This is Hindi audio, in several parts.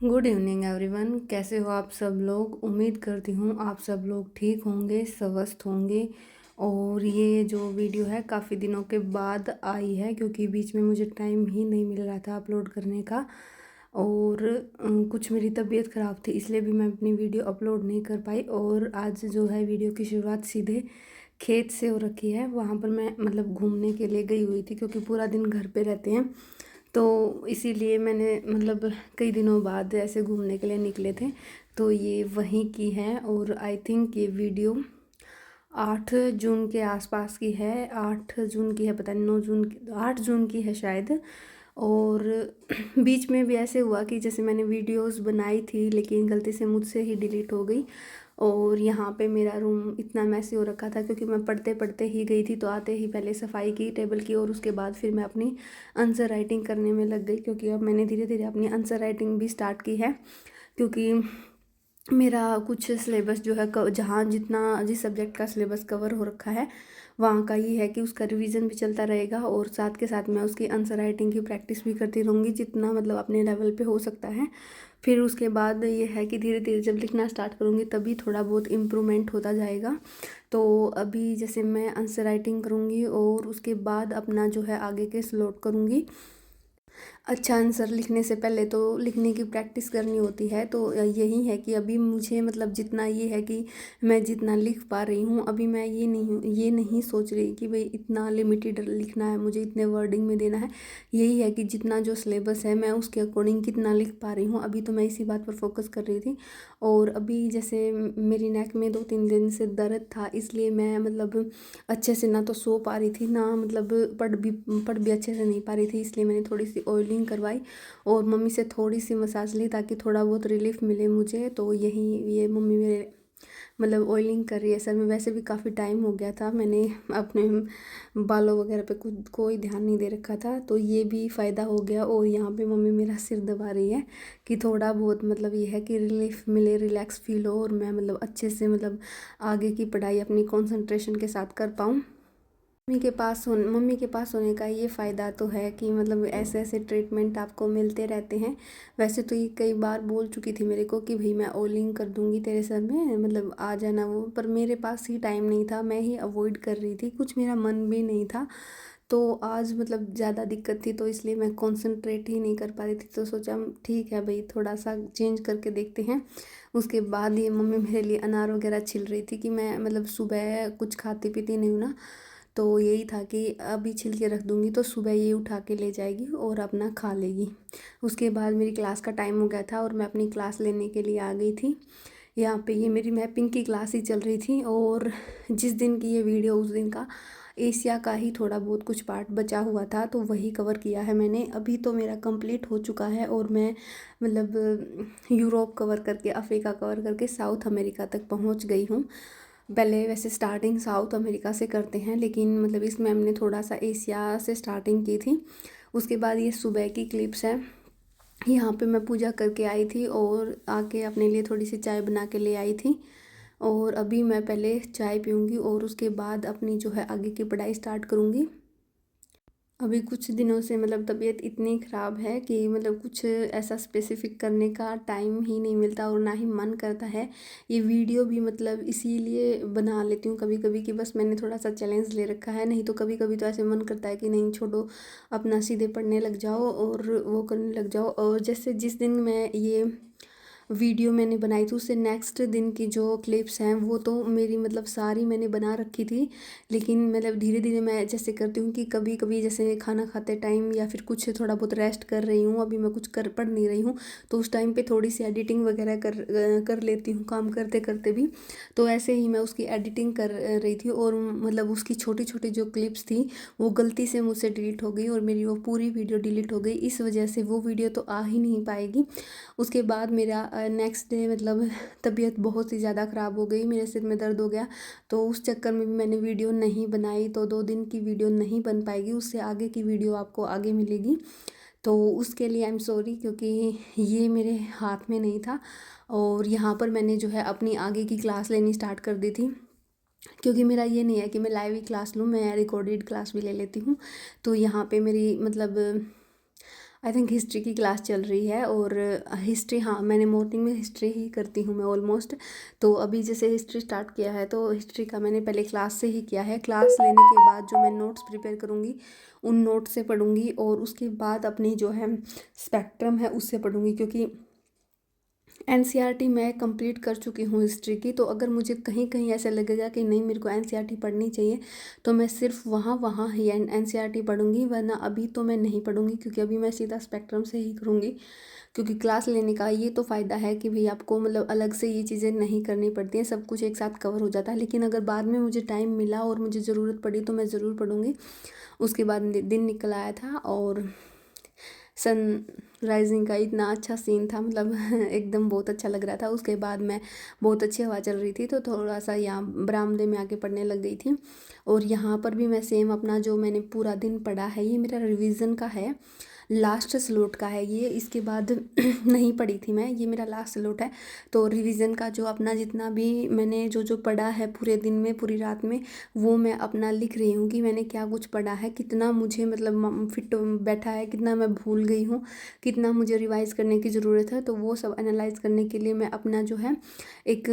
Good evening everyone. कैसे हो आप सब लोग? उम्मीद करती हूँ आप सब लोग ठीक होंगे, स्वस्थ होंगे। और ये जो वीडियो है काफ़ी दिनों के बाद आई है, क्योंकि बीच में मुझे टाइम ही नहीं मिल रहा था अपलोड करने का। और कुछ मेरी तबीयत ख़राब थी, इसलिए भी मैं अपनी वीडियो अपलोड नहीं कर पाई। और आज जो है वीडियो की शुरुआत सीधे खेत से हो रखी है। वहाँ पर मैं मतलब घूमने के लिए गई हुई थी, क्योंकि पूरा दिन घर पे रहते हैं, तो इसीलिए मैंने मतलब कई दिनों बाद ऐसे घूमने के लिए निकले थे। तो ये वहीं की है, और आई थिंक ये वीडियो 8 जून के आसपास की है। 8 जून की है, पता नहीं 9 जून की, 8 जून की है शायद। और बीच में भी ऐसे हुआ कि जैसे मैंने वीडियोस बनाई थी, लेकिन गलती से मुझसे ही डिलीट हो गई। और यहाँ पे मेरा रूम इतना मैसी हो रखा था, क्योंकि मैं पढ़ते पढ़ते ही गई थी, तो आते ही पहले सफाई की टेबल की, और उसके बाद फिर मैं अपनी आंसर राइटिंग करने में लग गई। क्योंकि अब मैंने धीरे धीरे अपनी आंसर राइटिंग भी स्टार्ट की है, क्योंकि मेरा कुछ सिलेबस जो है जहाँ जितना जिस सब्जेक्ट का सिलेबस कवर हो रखा है, वहाँ का ये है कि उसका रिवीजन भी चलता रहेगा, और साथ के साथ मैं उसकी आंसर राइटिंग की प्रैक्टिस भी करती रहूँगी, जितना मतलब अपने लेवल पे हो सकता है। फिर उसके बाद ये है कि धीरे धीरे जब लिखना स्टार्ट करूँगी तभी थोड़ा बहुत इम्प्रूवमेंट होता जाएगा। तो अभी जैसे मैं आंसर राइटिंग करूँगी, और उसके बाद अपना जो है आगे के स्लॉट करूँगी। अच्छा आंसर लिखने से पहले तो लिखने की प्रैक्टिस करनी होती है। तो यही है कि अभी मुझे मतलब जितना ये है कि मैं जितना लिख पा रही हूँ, अभी मैं ये नहीं सोच रही कि भाई इतना लिमिटेड लिखना है, मुझे इतने वर्डिंग में देना है। यही है कि जितना जो सिलेबस है मैं उसके अकॉर्डिंग कितना लिख पा रही हूँ। अभी तो मैं इसी बात पर फोकस कर रही थी। और अभी जैसे मेरी नेक में 2-3 दिन से दर्द था, इसलिए मैं मतलब अच्छे से ना तो सो पा रही थी, ना मतलब पढ़ भी अच्छे से नहीं पा रही थी। इसलिए मैंने थोड़ी सी ऑयलिंग करवाई, और मम्मी से थोड़ी सी मसाज ली, ताकि थोड़ा बहुत रिलीफ मिले मुझे। तो यही ये मम्मी मेरे मतलब ऑयलिंग कर रही है सर में। वैसे भी काफ़ी टाइम हो गया था, मैंने अपने बालों वगैरह पे खुद कोई ध्यान नहीं दे रखा था, तो ये भी फ़ायदा हो गया। और यहाँ पे मम्मी मेरा सिर दबा रही है, कि थोड़ा बहुत मतलब ये है कि रिलीफ मिले, रिलैक्स फील हो, और मैं मतलब अच्छे से मतलब आगे की पढ़ाई अपनी कंसंट्रेशन के साथ कर पाऊँ। मम्मी के पास होने का ये फ़ायदा तो है कि मतलब ऐसे ऐसे ट्रीटमेंट आपको मिलते रहते हैं। वैसे तो ये कई बार बोल चुकी थी मेरे को कि भाई मैं ऑयलिंग कर दूंगी तेरे सर में, मतलब आ जाना वो, पर मेरे पास ही टाइम नहीं था, मैं ही अवॉइड कर रही थी, कुछ मेरा मन भी नहीं था। तो आज मतलब ज़्यादा दिक्कत थी, तो इसलिए मैं कंसंट्रेट ही नहीं कर पा रही थी। तो सोचा ठीक है भाई, थोड़ा सा चेंज करके देखते हैं। उसके बाद ये मम्मी मेरे लिए अनार वगैरह छिल रही थी, कि मैं मतलब सुबह कुछ खाती पीती नहीं हूँ ना, तो यही था कि अभी छिल के रख दूँगी तो सुबह ये उठा के ले जाएगी और अपना खा लेगी। उसके बाद मेरी क्लास का टाइम हो गया था, और मैं अपनी क्लास लेने के लिए आ गई थी। यहाँ पे ये मेरी मैपिंग की क्लास ही चल रही थी, और जिस दिन की ये वीडियो उस दिन का एशिया का ही थोड़ा बहुत कुछ पार्ट बचा हुआ था, तो वही कवर किया है मैंने। अभी तो मेरा कंप्लीट हो चुका है, और मैं मतलब यूरोप कवर करके, अफ्रीका कवर करके साउथ अमेरिका तक पहुँच गई हूँ। पहले वैसे स्टार्टिंग साउथ अमेरिका से करते हैं, लेकिन मतलब इस मैम ने थोड़ा सा एशिया से स्टार्टिंग की थी। उसके बाद ये सुबह की क्लिप्स है। यहाँ पे मैं पूजा करके आई थी, और आके अपने लिए थोड़ी सी चाय बना के ले आई थी। और अभी मैं पहले चाय पीऊँगी, और उसके बाद अपनी जो है आगे की पढ़ाई स्टार्ट करूँगी। अभी कुछ दिनों से मतलब तबीयत इतनी ख़राब है कि मतलब कुछ ऐसा स्पेसिफिक करने का टाइम ही नहीं मिलता, और ना ही मन करता है। ये वीडियो भी मतलब इसीलिए बना लेती हूँ कभी कभी, कि बस मैंने थोड़ा सा चैलेंज ले रखा है। नहीं तो कभी कभी तो ऐसे मन करता है कि नहीं छोड़ो, अपना सीधे पढ़ने लग जाओ और वो करने लग जाओ। और जैसे जिस दिन मैं ये वीडियो मैंने बनाई थी, उससे नेक्स्ट दिन की जो क्लिप्स हैं वो तो मेरी मतलब सारी मैंने बना रखी थी। लेकिन मतलब धीरे धीरे मैं जैसे करती हूँ कि कभी कभी जैसे खाना खाते टाइम या फिर कुछ थोड़ा बहुत रेस्ट कर रही हूँ, अभी मैं कुछ कर पढ़ नहीं रही हूँ, तो उस टाइम पे थोड़ी सी एडिटिंग वगैरह कर लेती हूँ काम करते करते भी। तो ऐसे ही मैं उसकी एडिटिंग कर रही थी, और मतलब उसकी छोटी छोटी जो क्लिप्स थी वो गलती से मुझसे डिलीट हो गई, और मेरी वो पूरी वीडियो डिलीट हो गई। इस वजह से वो वीडियो तो आ ही नहीं पाएगी। उसके बाद मेरा नेक्स्ट डे मतलब तबीयत बहुत ही ज़्यादा ख़राब हो गई, मेरे सिर में दर्द हो गया। तो उस चक्कर में भी मैंने वीडियो नहीं बनाई, तो 2 दिन की वीडियो नहीं बन पाएगी, उससे आगे की वीडियो आपको आगे मिलेगी। तो उसके लिए आई एम सॉरी, क्योंकि ये मेरे हाथ में नहीं था। और यहाँ पर मैंने जो है अपनी आगे की क्लास लेनी स्टार्ट कर दी थी, क्योंकि मेरा ये नहीं है कि मैं लाइव ही क्लास लूँ, मैं रिकॉर्डेड क्लास भी ले लेती हूँ। तो यहाँ पे मेरी मतलब आई थिंक हिस्ट्री की क्लास चल रही है। और हिस्ट्री, हाँ मैंने मॉर्निंग में हिस्ट्री ही करती हूँ मैं ऑलमोस्ट। तो अभी जैसे हिस्ट्री स्टार्ट किया है तो हिस्ट्री का मैंने पहले क्लास से ही किया है। क्लास लेने के बाद जो मैं नोट्स प्रिपेयर करूँगी उन नोट से पढ़ूँगी, और उसके बाद अपनी जो है स्पेक्ट्रम है उससे पढ़ूँगी, क्योंकि एनसीईआरटी मैं कंप्लीट कर चुकी हूँ हिस्ट्री की। तो अगर मुझे कहीं कहीं ऐसा लगेगा कि नहीं मेरे को एनसीईआरटी पढ़नी चाहिए, तो मैं सिर्फ वहाँ ही एनसीईआरटी पढ़ूंगी, वरना अभी तो मैं नहीं पढ़ूंगी, क्योंकि अभी मैं सीधा स्पेक्ट्रम से ही करूँगी। क्योंकि क्लास लेने का ये तो फ़ायदा है कि भाई आपको मतलब अलग से ये चीज़ें नहीं करनी पड़ती हैं, सब कुछ एक साथ कवर हो जाता है। लेकिन अगर बाद में मुझे टाइम मिला और मुझे ज़रूरत पड़ी तो मैं ज़रूर पढ़ूंगी। उसके बाद दिन निकल आया था, और सन राइजिंग का इतना अच्छा सीन था, मतलब एकदम बहुत अच्छा लग रहा था। उसके बाद मैं बहुत अच्छी हवा चल रही थी, तो थोड़ा सा यहाँ बरामदे में आके पढ़ने लग गई थी। और यहाँ पर भी मैं सेम अपना जो मैंने पूरा दिन पढ़ा है, ये मेरा रिवीजन का है, लास्ट स्लॉट का है ये। इसके बाद नहीं पढ़ी थी मैं, ये मेरा लास्ट स्लॉट है। तो रिवीजन का जो अपना जितना भी मैंने जो जो पढ़ा है पूरे दिन में पूरी रात में, वो मैं अपना लिख रही हूँ कि मैंने क्या कुछ पढ़ा है, कितना मुझे मतलब फिट बैठा है, कितना मैं भूल गई हूँ, कितना मुझे रिवाइज करने की ज़रूरत है। तो वो सब एनालाइज करने के लिए मैं अपना जो है एक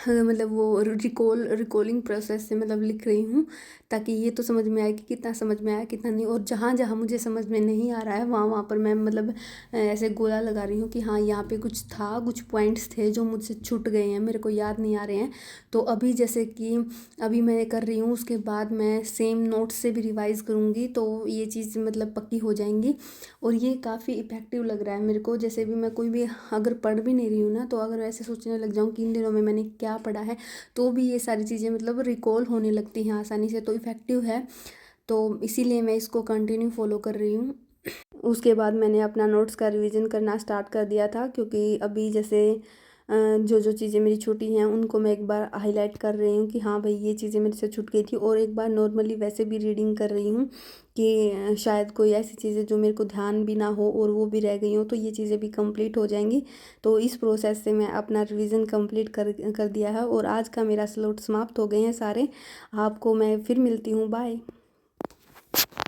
मतलब वो रिकॉलिंग प्रोसेस से मतलब लिख रही हूँ, ताकि ये तो समझ में आए कि कितना समझ में आया कितना नहीं। और जहाँ जहाँ मुझे समझ में नहीं आ रहा है वहाँ वहाँ पर मैं मतलब ऐसे गोला लगा रही हूँ कि हाँ यहाँ पे कुछ था, कुछ पॉइंट्स थे जो मुझसे छूट गए हैं, मेरे को याद नहीं आ रहे हैं। तो अभी जैसे कि अभी मैं कर रही हूँ, उसके बाद मैं सेम नोट्स से भी रिवाइज़ करूँगी, तो ये चीज़ मतलब पक्की हो जाएंगी। और ये काफ़ी इफ़ेक्टिव लग रहा है मेरे को। जैसे भी मैं कोई भी अगर पढ़ भी नहीं रही हूँ ना, तो अगर ऐसे सोचने लग जाऊँ कि इन दिनों में मैंने क्या पढ़ा है, तो भी ये सारी चीज़ें मतलब रिकॉल होने लगती हैं आसानी से, तो इफ़ेक्टिव है। तो इसीलिए मैं इसको कंटिन्यू फॉलो कर रही हूँ। उसके बाद मैंने अपना नोट्स का रिवीजन करना स्टार्ट कर दिया था, क्योंकि अभी जैसे जो जो चीज़ें मेरी छूटी हैं उनको मैं एक बार हाईलाइट कर रही हूँ कि हाँ भाई ये चीज़ें मेरे से छूट गई थी। और एक बार नॉर्मली वैसे भी रीडिंग कर रही हूँ कि शायद कोई ऐसी चीज़ें जो मेरे को ध्यान भी ना हो और वो भी रह गई हो, तो ये चीज़ें भी कंप्लीट हो जाएंगी। तो इस प्रोसेस से मैं अपना रिवीजन कंप्लीट कर दिया है, और आज का मेरा स्लॉट समाप्त हो गए हैं सारे। आपको मैं फिर मिलती हूँ, बाय।